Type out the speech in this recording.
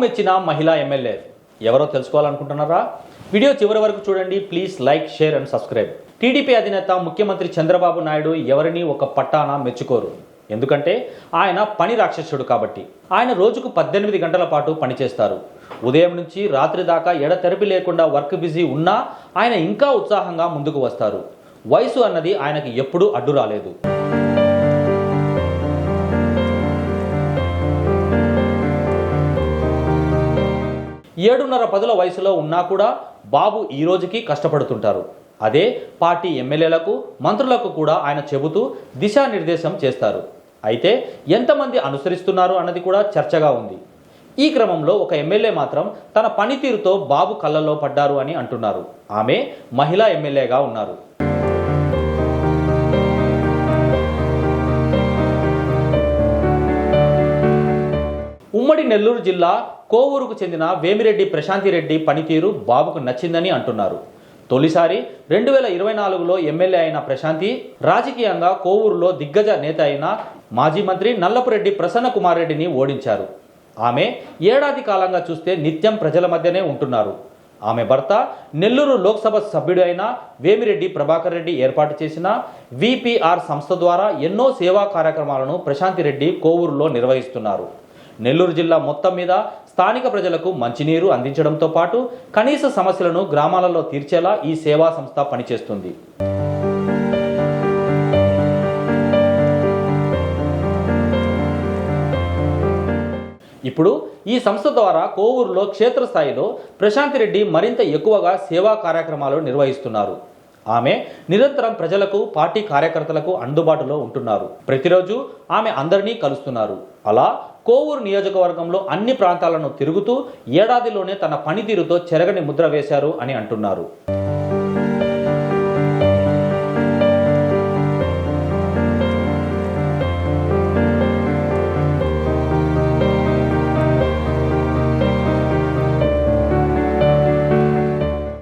మెచ్చిన మహిళా ఎమ్మెల్యే ఎవరో తెలుసుకోవాలనుకుంటున్నారా? వీడియో చివరి వరకు చూడండి. Please like, share and subscribe. TDP అధినేత ముఖ్యమంత్రి చంద్రబాబు నాయుడు ఎవరిని ఒక పట్టాన మెచ్చుకోరు. ఎందుకంటే ఆయన పని రాక్షసుడు కాబట్టి. ఆయన రోజుకు 18 గంటల పాటు పనిచేస్తారు. ఉదయం నుంచి రాత్రి దాకా ఎడతెరిపి లేకుండా వర్క్ బిజీ ఉన్నా ఆయన ఇంకా ఉత్సాహంగా ముందుకు వస్తారు. వయసు అన్నది ఆయనకి ఎప్పుడూ అడ్డు రాలేదు. ఏడున్నర పదుల వయసులో ఉన్నా కూడా బాబు ఈ రోజుకి కష్టపడుతుంటారు. అదే పార్టీ ఎమ్మెల్యేలకు, మంత్రులకు కూడా ఆయన చెబుతూ దిశానిర్దేశం చేస్తారు. అయితే ఎంతమంది అనుసరిస్తున్నారు అన్నది కూడా చర్చగా ఉంది. ఈ క్రమంలో ఒక ఎమ్మెల్యే మాత్రం తన పనితీరుతో బాబు కళ్ళల్లో పడ్డారు అని అంటున్నారు. ఆమె మహిళా ఎమ్మెల్యేగా ఉన్నారు. ఉమ్మడి నెల్లూరు జిల్లా కోవూరుకు చెందిన వేమిరెడ్డి ప్రశాంతిరెడ్డి పనితీరు బాబుకు నచ్చిందని అంటున్నారు. తొలిసారి 2024లో ఎమ్మెల్యే అయిన ప్రశాంతి రాజకీయంగా కోవూరులో దిగ్గజ నేత అయిన మాజీ మంత్రి నల్లపురెడ్డి ప్రసన్న కుమార్ రెడ్డిని ఓడించారు. ఆమె ఏడాది కాలంగా చూస్తే నిత్యం ప్రజల మధ్యనే ఉంటున్నారు. ఆమె భర్త నెల్లూరు లోక్సభ సభ్యుడు అయిన వేమిరెడ్డి ప్రభాకర్ రెడ్డి ఏర్పాటు చేసిన విపిఆర్ సంస్థ ద్వారా ఎన్నో సేవా కార్యక్రమాలను ప్రశాంతిరెడ్డి కోవూరులో నిర్వహిస్తున్నారు. నెల్లూరు జిల్లా మొత్తం మీద స్థానిక ప్రజలకు మంచినీరు అందించడంతో పాటు కనీస సమస్యలను గ్రామాలలో తీర్చేలా ఈ సేవా సంస్థ పనిచేస్తుంది. ఇప్పుడు ఈ సంస్థ ద్వారా కోవూరులో క్షేత్రస్థాయిలో ప్రశాంతిరెడ్డి మరింత ఎక్కువగా సేవా కార్యక్రమాలు నిర్వహిస్తున్నారు. ఆమె నిరంతరం ప్రజలకు, పార్టీ కార్యకర్తలకు అందుబాటులో ఉంటున్నారు. ప్రతిరోజు ఆమె అందరినీ కలుస్తున్నారు. అలా కోవూరు నియోజకవర్గంలో అన్ని ప్రాంతాలను తిరుగుతూ ఏడాదిలోనే తన పనితీరుతో చెరగని ముద్ర వేశారు అని అంటున్నారు.